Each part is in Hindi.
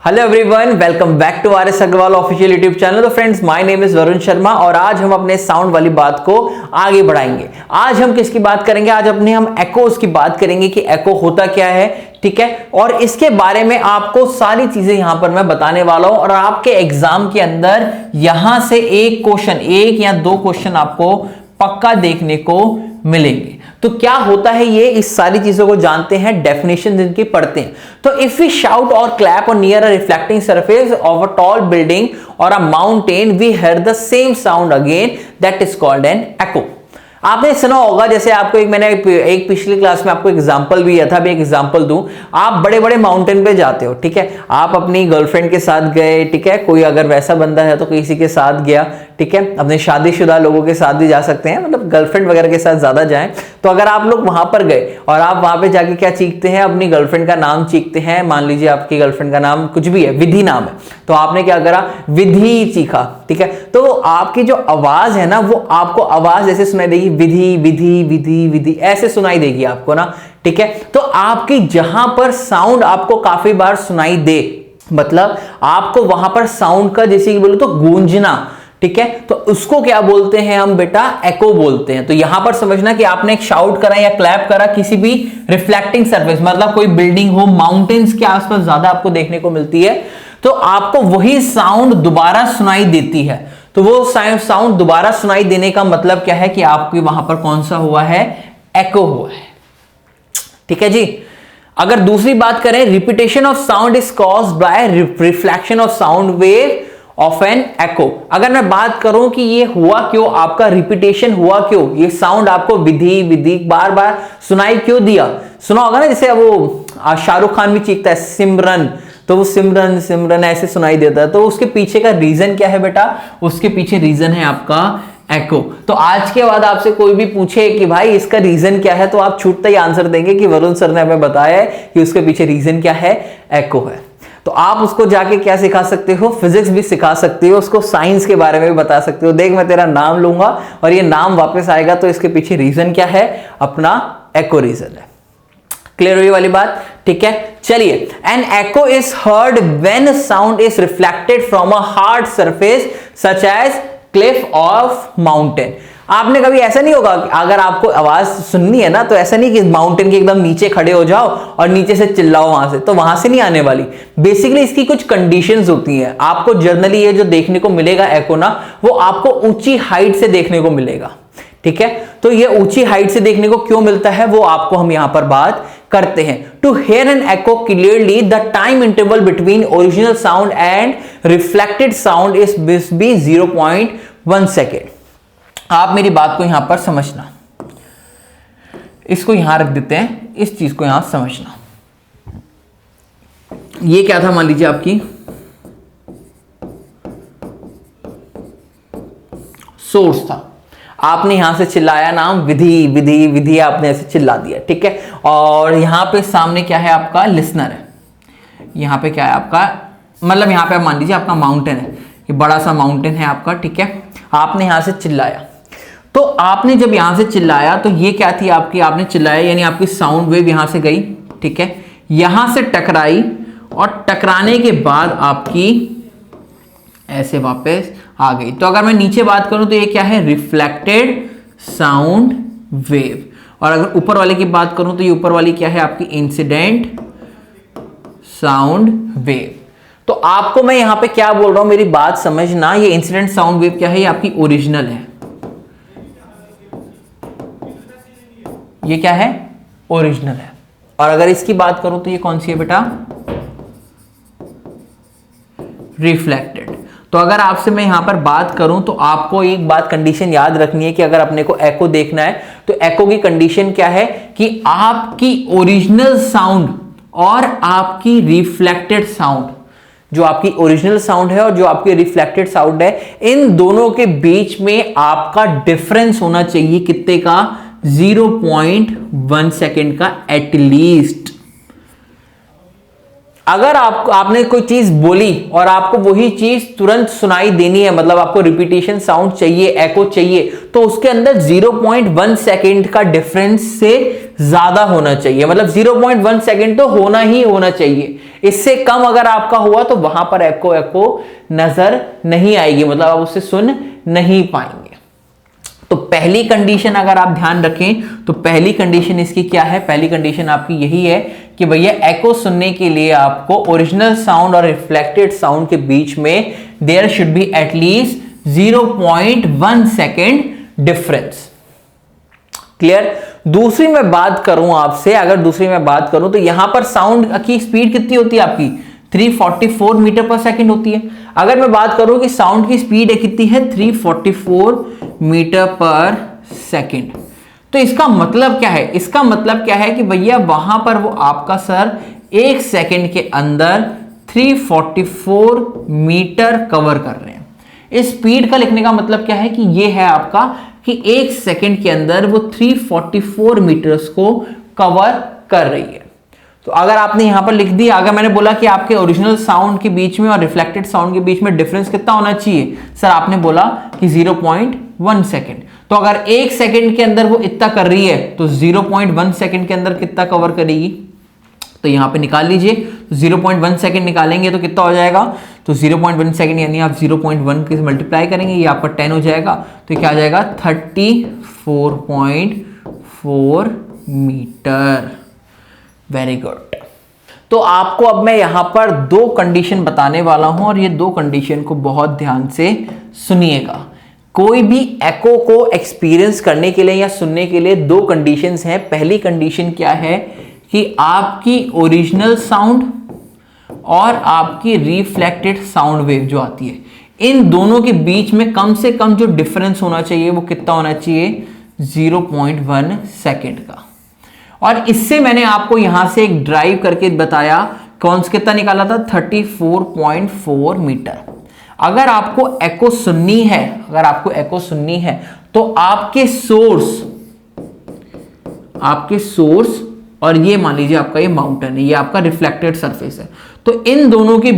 Hello everyone, welcome back to R S Agrawal official YouTube channel. तो friends, my name is Varun Sharma और आज हम अपने साउंड वाली बात को आगे बढ़ाएंगे। आज हम किसकी बात करेंगे? आज हम एकोस की बात करेंगे कि एको होता क्या है, ठीक है। और इसके बारे में आपको सारी चीजें यहां पर मैं बताने वाला हूं और आपके एग्जाम के अंदर यहां से एक क्वेश्चन, एक या दो क्वेश्चन आपको पक्का देखने को मिलेंगे। तो क्या होता है ये, इस सारी चीजों को जानते हैं, डेफिनेशन जिनकी पढ़ते हैं। तो if we shout or clap on near a reflecting surface of a tall building or a mountain, we hear the same sound again, that is called an echo. आपने सुना होगा, जैसे आपको मैंने एक पिछली क्लास में आपको एग्जांपल भी दिया था, अभी एक एग्जांपल दूं। आप बड़े बड़े माउंटेन पे जाते हो, ठीक है, आप अपनी गर्लफ्रेंड के साथ गए, ठीक है, कोई अगर वैसा बंदा है तो किसी के साथ गया, ठीक है, अपने शादीशुदा लोगों के साथ भी जा सकते हैं, मतलब गर्लफ्रेंड वगैरह के साथ ज्यादा जाएं। तो अगर आप लोग वहां पर गए और आप वहां पे जाके क्या चीखते हैं? अपनी गर्लफ्रेंड का नाम चीखते हैं। मान लीजिए आपकी गर्लफ्रेंड का नाम कुछ भी है, विधि नाम है, तो आपने क्या करा? विधि चीखा, ठीक है। तो आपकी जो आवाज है ना, वो आपको आवाज ऐसे सुनाई देगी, विधि विधि विधि विधि, ऐसे सुनाई देगी आपको ना, ठीक है। तो आपकी जहां पर साउंड आपको काफी बार सुनाई दे, मतलब आपको वहां पर साउंड का, जैसे कि बोलो तो गूंजना, ठीक है, तो उसको क्या बोलते हैं हम बेटा? एको बोलते हैं। तो यहां पर समझना कि आपने एक शाउट करा या क्लैप करा किसी भी रिफ्लेक्टिंग सरफेस, मतलब कोई बिल्डिंग हो, माउंटेन्स के आसपास ज्यादा आपको देखने को मिलती है, तो आपको वही साउंड दोबारा सुनाई देती है। तो वो साउंड दोबारा सुनाई देने का मतलब क्या है कि आपके वहां पर कौन सा हुआ है? एको हुआ है, ठीक है जी। अगर दूसरी बात करें, repetition of sound is caused by reflection of sound wave of an echo. अगर मैं बात करूं कि ये हुआ क्यों, आपका रिपीटेशन हुआ क्यों, ये साउंड आपको विधि विधि बार बार सुनाई क्यों दिया? सुना होगा ना, जैसे वो शाहरुख खान भी चीखता है सिमरन, तो वो सिमरन सिमरन ऐसे सुनाई देता है। तो उसके पीछे का रीजन क्या है बेटा? उसके पीछे रीजन है आपका एको। तो आज के बाद आपसे कोई भी पूछे कि भाई इसका रीजन क्या है, तो आप छूटते ही आंसर देंगे कि वरुण सर ने हमें बताया है कि उसके पीछे रीजन क्या है? एको है। तो आप उसको जाके क्या सिखा सकते हो? फिजिक्स भी सिखा सकते हो, उसको साइंस के बारे में भी बता सकते हो। देख, मैं तेरा नाम लूंगा और ये नाम वापस आएगा, तो इसके पीछे रीजन क्या है? अपना एको रीजन है। क्लियर हुई वाली बात? ठीक है, चलिए। An echo is heard when sound is reflected from a hard surface such as cliff of mountain. आपने कभी ऐसा नहीं होगा, अगर आपको आवाज सुननी है ना, तो ऐसा नहीं कि माउंटेन के एकदम नीचे खड़े हो जाओ और नीचे से चिल्लाओ वहां से, तो वहां से नहीं आने वाली। बेसिकली इसकी कुछ कंडीशंस होती हैं। आपको जनरली ये जो देखने को मिलेगा एको ना, वो आपको ऊंची हाइट से देखने को मिलेगा, ठीक है। तो ये ऊंची हाइट से देखने को क्यों मिलता है, वो आपको हम यहां पर बात करते हैं। To hear an echo clearly, the time interval between original sound and reflected sound is be 0.1 second. आप मेरी बात को यहां पर समझना, इसको यहां रख देते हैं, इस चीज को यहां समझना। ये क्या था? मान लीजिए आपकी सोर्स था, आपने यहां से चिल्लाया नाम विधि विधि विधि, आपने ऐसे चिल्ला दिया, ठीक है। और यहां पे सामने क्या है? आपका लिसनर है। यहां पे क्या है आपका? मतलब यहां पे मान लीजिए आपका माउंटेन है, ये बड़ा सा माउंटेन है आपका, ठीक है। आपने यहां से चिल्लाया, तो आपने जब यहां से चिल्लाया तो ये क्या थी आपकी? आपने चिल्लाया यानी आपकी साउंड वेव यहां से गई, ठीक है, यहां से टकराई और टकराने के बाद आपकी ऐसे वापस आ गई। तो अगर मैं नीचे बात करूं तो ये क्या है? Reflected sound wave. और अगर ऊपर वाले की बात करूं तो ये ऊपर वाली क्या है? आपकी इंसिडेंट साउंड वेव। तो आपको मैं यहां पे क्या बोल रहा हूं, मेरी बात समझना। ये इंसिडेंट साउंड वेव क्या है? ये आपकी ओरिजिनल है। ये क्या है? ओरिजिनल है। और अगर इसकी बात करूं तो ये कौन सी है बेटा? रिफ्लेक्टेड। तो अगर आपसे मैं यहां पर बात करूं तो आपको एक बात कंडीशन याद रखनी है कि अगर अपने को एको देखना है तो एको की कंडीशन क्या है कि आपकी ओरिजिनल साउंड और आपकी रिफ्लेक्टेड साउंड, जो आपकी ओरिजिनल साउंड है और जो आपकी रिफ्लेक्टेड साउंड है, इन दोनों के बीच में आपका डिफरेंस होना चाहिए कितने का? 0.1 सेकेंड का एटलीस्ट। अगर आपने कोई चीज बोली और आपको वही चीज तुरंत सुनाई देनी है, मतलब आपको रिपीटेशन साउंड चाहिए, एको चाहिए, तो उसके अंदर 0.1 सेकेंड का डिफरेंस से ज्यादा होना चाहिए, मतलब 0.1 सेकेंड तो होना ही होना चाहिए। इससे कम अगर आपका हुआ तो वहां पर एको नजर नहीं आएगी, मतलब आप उससे सुन नहीं पाएंगे। तो पहली कंडीशन अगर आप ध्यान रखें तो पहली कंडीशन इसकी क्या है, पहली कंडीशन आपकी यही है कि भैया एको सुनने के लिए आपको ओरिजिनल साउंड और रिफ्लेक्टेड साउंड के बीच में there should be at least 0.1 second difference. Clear. दूसरी मैं बात करूं आपसे, अगर दूसरी मैं बात करूं तो यहां पर साउंड की स्पीड कितनी होती है आपकी 344 मीटर पर सेकंड होती है। अगर मैं बात करूं कि साउंड की स्पीड है कितनी है 344 मीटर पर सेकंड, तो इसका मतलब क्या है, इसका मतलब क्या है कि भैया वहां पर वो आपका सर एक सेकंड के अंदर 344 मीटर कवर कर रहे हैं। इस स्पीड का लिखने का मतलब क्या है कि ये है आपका कि एक सेकंड के अंदर वो 344 मीटर्स को कवर कर रही है। तो अगर आपने यहां पर लिख दिया, अगर मैंने बोला कि आपके ओरिजिनल साउंड के बीच में और रिफ्लेक्टेड साउंड के बीच में डिफरेंस कितना होना चाहिए, सर आपने बोला कि 0.1 सेकेंड, तो अगर एक सेकेंड के अंदर वो इतना कर रही है तो 0.1 सेकेंड के अंदर कितना कवर करेगी, तो यहां पे निकाल लीजिए। 0.1 सेकेंड निकालेंगे तो कितना हो जाएगा, तो 0.1 सेकेंड यानी आप 0.1 के मल्टीप्लाई करेंगे, ये आपका 10 हो जाएगा, तो क्या आ जाएगा 34.4 मीटर। Very good. तो आपको अब मैं यहां पर दो कंडीशन बताने वाला हूं और ये दो कंडीशन को बहुत ध्यान से सुनिएगा। कोई भी एको को एक्सपीरियंस करने के लिए या सुनने के लिए दो कंडीशंस हैं। पहली कंडीशन क्या है कि आपकी ओरिजिनल साउंड और आपकी रिफ्लेक्टेड साउंड वेव जो आती है, इन दोनों के बीच में कम से कम जो डिफरेंस होना चाहिए वो कितना होना चाहिए 0.1 सेकेंड का। और इससे मैंने आपको यहां से एक ड्राइव करके बताया, कौन सा कितना निकाला था 34.4 मीटर। अगर आपको एको सुननी है, अगर आपको एको सुननी है तो आपके सोर्स और ये मान लीजिए आपका ये माउंटेन है, ये आपका रिफ्लेक्टेड सरफेस है, तो इन दोनों के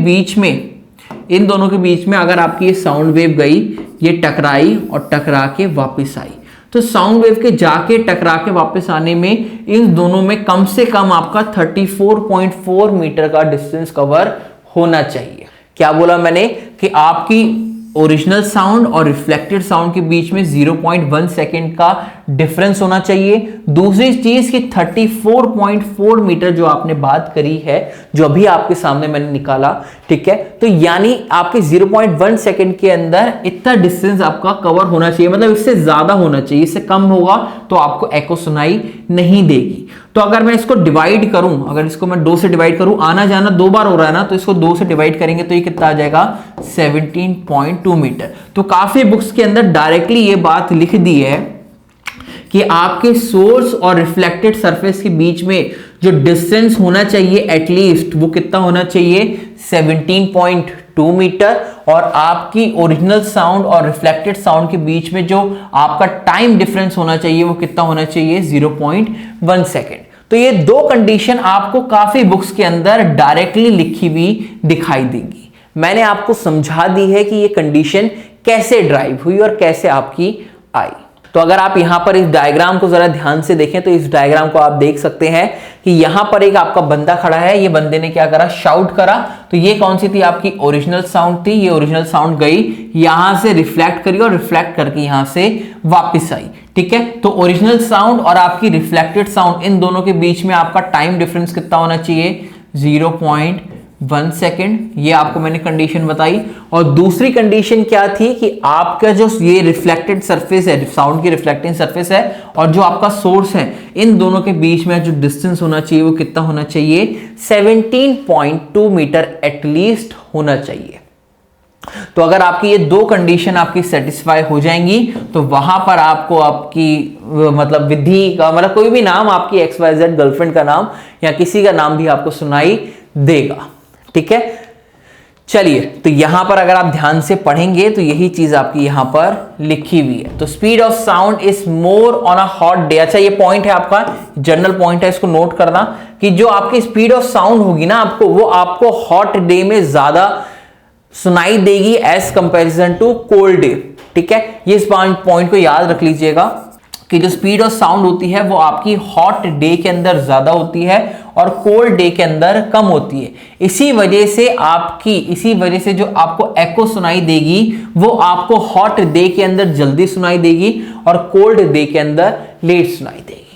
बीच में अगर आपकी ये साउंड वेव गई, ये टकराई और टकरा के वापस आई, तो साउंड वेव के जाके टकरा के वापस आने में इन दोनों में कम से कम आपका 34.4 मीटर का डिस्टेंस कवर होना चाहिए। क्या बोला मैंने कि आपकी ओरिजिनल साउंड और रिफ्लेक्टेड साउंड के बीच में 0.1 सेकेंड का डिफरेंस होना चाहिए। दूसरी चीज कि 34.4 मीटर जो आपने बात करी है, जो अभी आपके सामने मैंने निकाला, ठीक है, तो यानी आपके 0.1 सेकेंड के अंदर इतना डिस्टेंस आपका कवर होना चाहिए, मतलब इससे ज्यादा होना चाहिए। इससे कम होगा तो आपको एको सुनाई नहीं देगी। तो अगर मैं इसको डिवाइड करूं, अगर इसको मैं 2 से डिवाइड करूं, आना जाना 2 बार हो रहा है ना, तो इसको 2 से डिवाइड करेंगे तो ये कितना आ जाएगा 17.2 मीटर। तो काफी बुक्स के अंदर डायरेक्टली ये बात लिख दी है कि आपके सोर्स और रिफ्लेक्टेड सरफेस के बीच में जो डिस्टेंस होना चाहिए एटलीस्ट वो कितना होना चाहिए 17.2 मीटर, और आपकी ओरिजिनल साउंड और रिफ्लेक्टेड साउंड के बीच में जो आपका टाइम डिफरेंस होना चाहिए वो कितना होना चाहिए 0.1 सेकेंड। तो ये दो कंडीशन आपको काफी बुक्स के अंदर डायरेक्टली लिखी हुई दिखाई देगी। मैंने आपको समझा दी है कि ये कंडीशन कैसे ड्राइव हुई और कैसे आपकी आई। तो अगर आप यहां पर इस डायग्राम को जरा ध्यान से देखें तो इस डायग्राम को आप देख सकते हैं कि यहां पर एक आपका बंदा खड़ा है, ये बंदे ने क्या करा, शाउट करा। तो ये कौन सी थी, आपकी ओरिजिनल साउंड थी। ये ओरिजिनल साउंड गई, यहां से रिफ्लेक्ट करी और रिफ्लेक्ट करके यहां से वापस आई, ठीक है। तो ओरिजिनल साउंड और आपकी रिफ्लेक्टेड साउंड, इन दोनों के बीच में आपका टाइम डिफरेंस कितना होना चाहिए 0.1 सेकेंड। ये आपको मैंने कंडीशन बताई। और दूसरी कंडीशन क्या थी कि आपका जो ये रिफ्लेक्टेड सरफेस है, साउंड की रिफ्लेक्टिंग सरफेस है, और जो आपका सोर्स है, इन दोनों के बीच में जो डिस्टेंस होना चाहिए वो कितना होना चाहिए 17.2 मीटर एटलीस्ट होना चाहिए। तो अगर आपकी ये दो कंडीशन आपकी सेटिस्फाई हो जाएंगी तो वहां पर आपको आपकी मतलब विधि का मतलब कोई भी नाम, आपकी XYZ गर्लफ्रेंड का नाम या किसी का नाम भी आपको सुनाई देगा, ठीक है। चलिए, तो यहां पर अगर आप ध्यान से पढ़ेंगे तो यही चीज आपकी यहां पर लिखी हुई है। तो speed of sound is more on a hot day. अच्छा, ये पॉइंट है आपका, जनरल पॉइंट है, इसको नोट करना कि जो आपकी स्पीड ऑफ साउंड होगी ना आपको, वो आपको हॉट डे में ज्यादा सुनाई देगी as comparison to cold day, ठीक है। ये इस पॉइंट को याद रख लीजिएगा। कि जो स्पीड ऑफ साउंड होती है वो आपकी हॉट डे के अंदर ज्यादा होती है और कोल्ड डे के अंदर कम होती है। इसी वजह से जो आपको एको सुनाई देगी वो आपको हॉट डे के अंदर जल्दी सुनाई देगी और कोल्ड डे के अंदर लेट सुनाई देगी।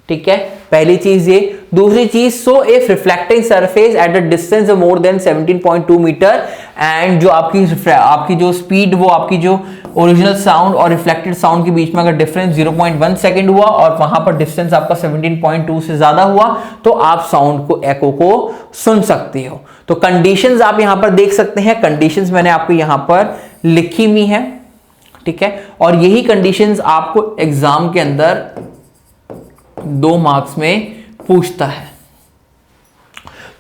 ठीक है, पहली चीज ये। दूसरी चीज, so if reflecting surface at a distance of more than 17.2 metre and जो आपकी जो स्पीड, वो आपकी जो ओरिजिनल साउंड और रिफ्लेक्टेड साउंड के बीच में अगर डिफरेंस 0.1 सेकंड हुआ और वहां पर डिस्टेंस आपका 17.2 से ज्यादा हुआ तो आप साउंड को, एको को सुन सकते हो। तो कंडीशंस आप यहां पर देख सकते हैं, कंडीशंस मैंने आपको यहां पर लिखी हुई है। ठीक है, और यही कंडीशंस आपको एग्जाम के अंदर 2 मार्क्स में पूछता है।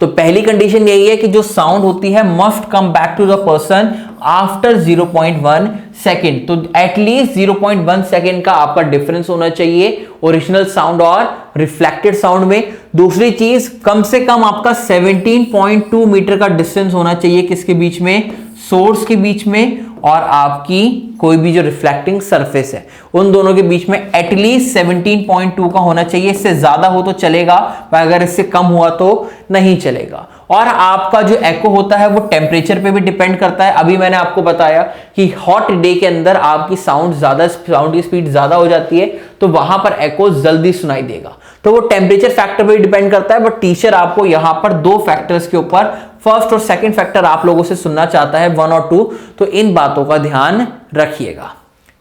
तो पहली कंडीशन यही है कि जो साउंड होती है must come back to the person after 0.1 second. तो एटलीस्ट 0.1 सेकेंड का आपका डिफरेंस होना चाहिए ओरिजिनल साउंड और रिफ्लेक्टेड साउंड में। दूसरी चीज, कम से कम आपका 17.2 मीटर का डिस्टेंस होना चाहिए किसके बीच में, सोर्स के बीच में और आपकी कोई भी जो रिफ्लेक्टिंग सरफेस है उन दोनों के बीच में एटलीस्ट 17.2 का होना चाहिए। इससे ज्यादा हो तो चलेगा, पर अगर इससे कम हुआ तो नहीं चलेगा। और आपका जो एको होता है वो टेम्परेचर पे भी डिपेंड करता है। अभी मैंने आपको बताया कि हॉट डे के अंदर आपकी साउंड की स्पीड ज्यादा हो जाती है तो वहां पर एको जल्दी सुनाई देगा। तो वो टेम्परेचर फैक्टर पे डिपेंड करता है। बट टीचर आपको यहां पर 2 फैक्टर्स के ऊपर, फर्स्ट और सेकंड फैक्टर आप लोगों से सुनना चाहता है, 1 और 2। तो इन बातों का ध्यान रखिएगा।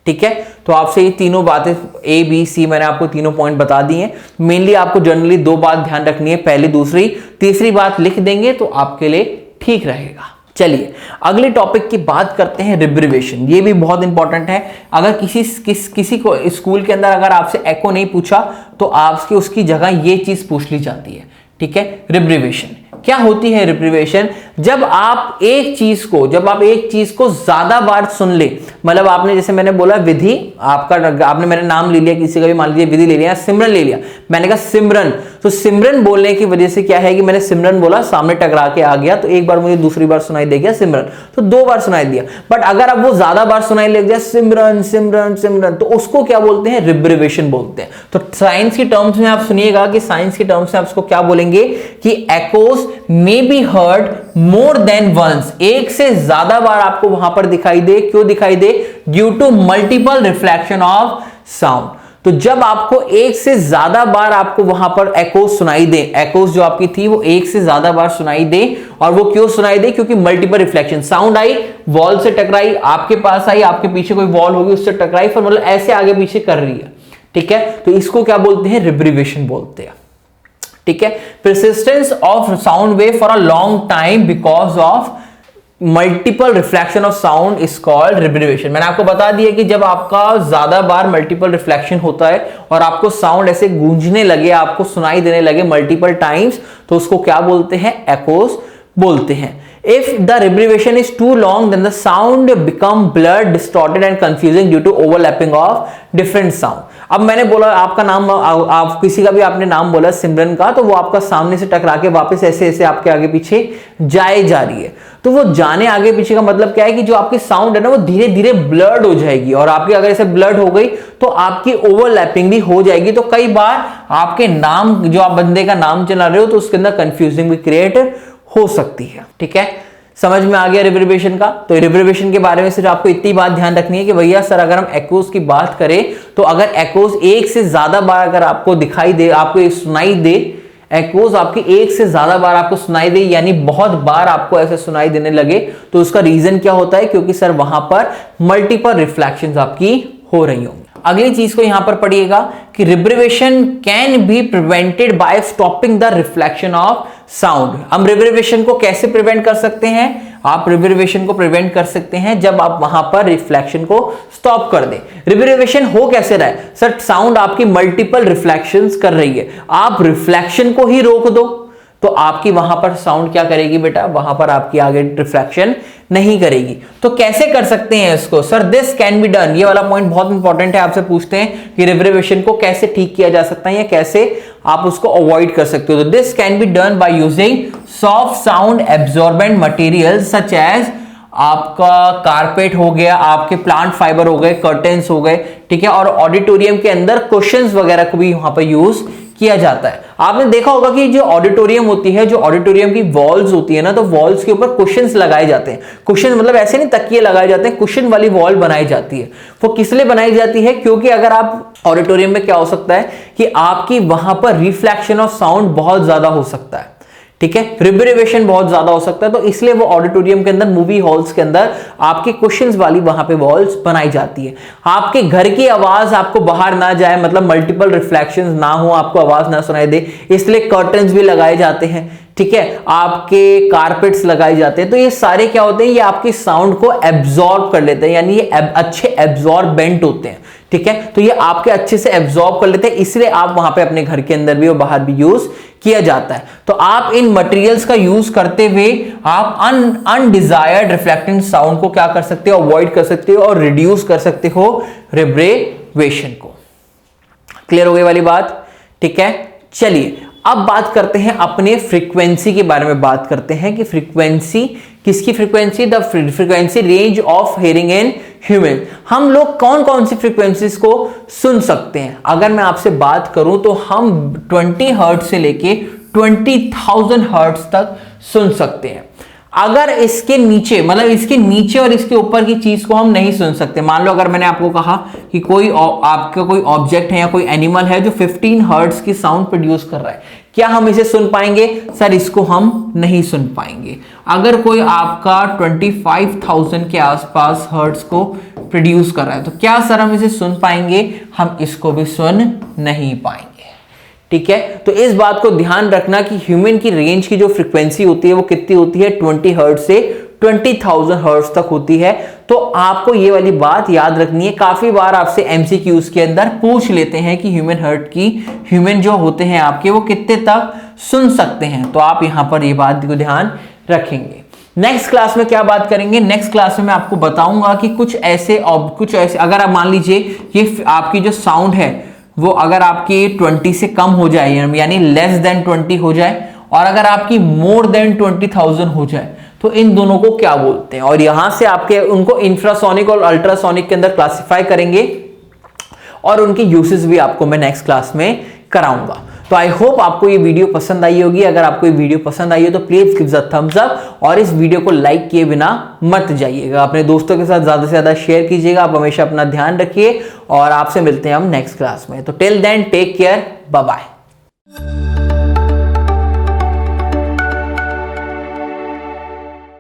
ठीक है, तो आपसे ये तीनों बातें A B C मैंने आपको तीनों पॉइंट बता दिए हैं। मेनली आपको जनरली 2 बात ध्यान रखनी है, पहली दूसरी, तीसरी बात लिख देंगे तो आपके लिए ठीक रहेगा। चलिए अगले टॉपिक की बात करते हैं, रिब्रीवेशन। ये भी बहुत इंपॉर्टेंट है। अगर किसी को स्कूल के अंदर अगर आपसे एको नहीं पूछा तो आपसे उसकी जगह ये चीज पूछ ली जाती है। ठीक है, रिब्रीवेशन क्या होती है? रिब्रीवेशन जब आप एक चीज को ज्यादा बार सुन ले, मतलब आपने, जैसे मैंने बोला विधि, आपने मेरा नाम ले लिया, किसी का भी मान लीजिए विधि ले लिया, सिमरन ले लिया, मैंने कहा सिमरन, तो सिमरन बोलने की वजह से क्या है कि मैंने सिमरन बोला, सामने टकरा के आ गया तो एक बार मुझे दूसरी बार सुनाई दे गया सिमरन, तो 2 बार सुनाई दिया। बट अगर अब वो ज्यादा बार सुनाई लग गया सिमरन सिमरन सिमरन, तो उसको क्या बोलते हैं? रिब्रीवेशन बोलते हैं। तो साइंस की टर्म्स में आप सुनिएगा कि साइंस की टर्म्स में आप उसको क्या बोलेंगे कि echoes may be heard more than once, एक से ज्यादा बार आपको वहां पर दिखाई दे। क्यों दिखाई दे? Due to multiple reflection of sound. तो जब आपको एक से ज्यादा बार आपको वहां पर एकोस सुनाई दे, एकोस जो आपकी थी वो एक से ज्यादा बार सुनाई दे, और वो क्यों सुनाई दे? क्योंकि मल्टीपल रिफ्लेक्शन, साउंड आई, वॉल से टकराई, आपके पास आई, आपके पीछे कोई वॉल होगी उससे टकराई, फिर मतलब ऐसे आगे पीछे कर रही है। ठीक है, तो इसको क्या बोलते हैं? रिब्रीवेशन बोलते हैं। ठीक है, persistence of sound wave for a long time because of multiple reflection of sound is called reverberation. मैंने आपको बता दिया कि जब आपका ज्यादा बार मल्टीपल रिफ्लेक्शन होता है और आपको साउंड ऐसे गूंजने लगे, आपको सुनाई देने लगे मल्टीपल टाइम्स, तो उसको क्या बोलते हैं? एकोस बोलते हैं। If the rebrievation is too long, then the sound become blurred, distorted and confusing due to overlapping of different sound. अब मैंने बोला आपका नाम, आप किसी का भी आपने नाम बोला सिमरन का, तो वो आपका सामने से टकरा के वापस ऐसे ऐसे आपके आगे पीछे जाए जा रही है। तो वो जाने आगे पीछे का मतलब क्या है कि जो आपकी साउंड है ना वो धीरे धीरे ब्लर्ड हो जाएगी, और आपकी अगर ऐसे ब्लर्ड हो गई तो आपकी ओवरलैपिंग भी हो जाएगी। तो कई बार आपके नाम, जो आप बंदे का नाम चला रहे हो, तो उसके अंदर कंफ्यूजिंग भी क्रिएट हो सकती है। ठीक है, समझ में आ गया रिब्रीवेशन का? तो रिब्रीवेशन के बारे में सिर्फ आपको इतनी बात ध्यान रखनी है कि भैया सर अगर हम एकोस की बात करें तो अगर एकोस एक से ज्यादा बार अगर आपको दिखाई दे, आपको सुनाई दे, एकोस आपकी एक से ज्यादा बार आपको सुनाई दे, यानी बहुत बार आपको ऐसे सुनाई देने लगे, तो उसका रीजन क्या होता है? क्योंकि सर वहां पर मल्टीपल रिफ्लेक्शंस आपकी हो रही होंगी। अगली चीज को यहां पर पढ़िएगा कि reverberation can be prevented by stopping the reflection of sound. हम रिब्रीवेशन को कैसे प्रिवेंट कर सकते हैं? आप रिब्रीवेशन को प्रिवेंट कर सकते हैं जब आप वहां पर रिफ्लेक्शन को स्टॉप कर दें। रिब्रीवेशन हो कैसे रहा है? सर साउंड आपकी मल्टीपल रिफ्लेक्शंस कर रही है, आप रिफ्लेक्शन को ही रोक दो तो आपकी वहां पर साउंड क्या करेगी बेटा? वहां पर आपकी आगे रिफ्लेक्शन नहीं करेगी। तो कैसे कर सकते हैं इसको? Sir this can be done, ये वाला पॉइंट बहुत इंपॉर्टेंट है। आपसे पूछते हैं कि रिब्रीवेशन को कैसे ठीक किया जा सकता है या कैसे आप उसको अवॉइड कर सकते हो। तो this can be done by using soft sound absorbent material such as आपका कारपेट हो गया, आपके प्लांट फाइबर हो गए, कर्टेन्स हो गए, ठीक है। और ऑडिटोरियम के अंदर कुशंस वगैरह को भी यहां पर यूज किया जाता है। आपने देखा होगा कि जो ऑडिटोरियम होती है, जो ऑडिटोरियम की वॉल्स होती है ना, तो वॉल्स के ऊपर कुशंस लगाए जाते हैं। कुशन मतलब ऐसे नहीं तकिए लगाए जाते हैं, कुशन वाली वॉल बनाई जाती है। वो किस लिए बनाई जाती है? क्योंकि अगर आप ऑडिटोरियम में क्या हो सकता है कि आपकी वहां पर रिफ्लेक्शन ऑफ साउंड बहुत ज्यादा हो सकता है, ठीक है, रिवर्बरेशन बहुत ज्यादा हो सकता है, तो इसलिए वो ऑडिटोरियम के अंदर, मूवी हॉल्स के अंदर आपके कुशंस वाली वहां पे वॉल्स बनाई जाती है। आपके घर की आवाज आपको बाहर ना जाए, मतलब मल्टीपल रिफ्लेक्शंस ना हो, आपको आवाज ना सुनाई दे, इसलिए कर्टन्स भी लगाए जाते हैं, ठीक है, आपके कारपेट्स लगाए जाते हैं। तो ये सारे क्या होते हैं, ये आपके साउंड को एब्जॉर्ब कर लेते हैं, यानी ये अच्छे एब्जॉर्बेंट होते हैं, ठीक है। तो ये आपके अच्छे से एब्जॉर्ब कर लेते हैं, इसलिए आप वहां पे अपने घर के अंदर भी और बाहर भी यूज किया जाता है। तो आप इन मटेरियल्स का यूज करते हुए आप अनडिजायर्ड रिफ्लेक्टिंग साउंड को क्या कर सकते हो, अवॉइड कर सकते हो और रिड्यूस कर सकते हो रिवर्बरेशन को। क्लियर हो गई वाली बात, ठीक है। चलिए अब बात करते हैं अपने फ्रीक्वेंसी के बारे में, बात करते हैं कि फ्रीक्वेंसी, किसकी frequency? The frequency range of hearing in human. हम लोग कौन कौन सी फ्रीक्वेंसीज को सुन सकते हैं? अगर मैं आपसे बात करूं तो हम 20 हर्ट्ज से लेके 20,000 हर्ट्ज तक सुन सकते हैं। अगर इसके नीचे, मतलब इसके नीचे और इसके ऊपर की चीज को हम नहीं सुन सकते। मान लो अगर मैंने आपको कहा कि कोई आपका कोई ऑब्जेक्ट है या कोई एनिमल है जो 15 हर्ट्ज की साउंड प्रोड्यूस कर रहा है, क्या हम इसे सुन पाएंगे? सर इसको हम नहीं सुन पाएंगे। अगर कोई आपका 25,000 के आसपास हर्ट्ज को प्रोड्यूस कर रहा है, तो क्या सर हम इसे सुन पाएंगे? हम इसको भी सुन नहीं पाएंगे, ठीक है। तो इस बात को ध्यान रखना कि ह्यूमन की रेंज की जो फ्रीक्वेंसी होती है वो कितनी होती है? 20 हर्ट्ज से 20,000 हर्ट्ज तक होती है। तो आपको ये वाली बात याद रखनी है। काफी बार आपसे एमसीक्यूज के अंदर पूछ लेते हैं कि ह्यूमन जो होते हैं आपके, वो कितने तक सुन सकते हैं, तो आप यहां पर ये बात को ध्यान रखेंगे। नेक्स्ट क्लास में क्या बात करेंगे? नेक्स्ट क्लास में मैं आपको बताऊंगा कि कुछ ऐसे अगर आप मान लीजिए ये आपकी जो साउंड है वो अगर आपकी 20 से कम हो जाए, यानी लेस देन 20 हो जाए, और अगर आपकी मोर देन 20,000 हो जाए, तो इन दोनों को क्या बोलते हैं? और यहां से आपके उनको इंफ्रासोनिक और अल्ट्रासोनिक के अंदर क्लासिफाई करेंगे, और उनके यूसेस भी आपको मैं नेक्स्ट क्लास में कराऊंगा। तो आई होप आपको ये वीडियो पसंद आई होगी। अगर आपको ये वीडियो पसंद आई हो तो please give a thumbs up, और इस वीडियो को लाइक किए बिना मत जाइएगा। अपने दोस्तों के साथ ज्यादा से ज्यादा शेयर कीजिएगा। आप हमेशा अपना ध्यान रखिए, और आपसे मिलते हैं हम नेक्स्ट क्लास में। तो till then take care, bye bye.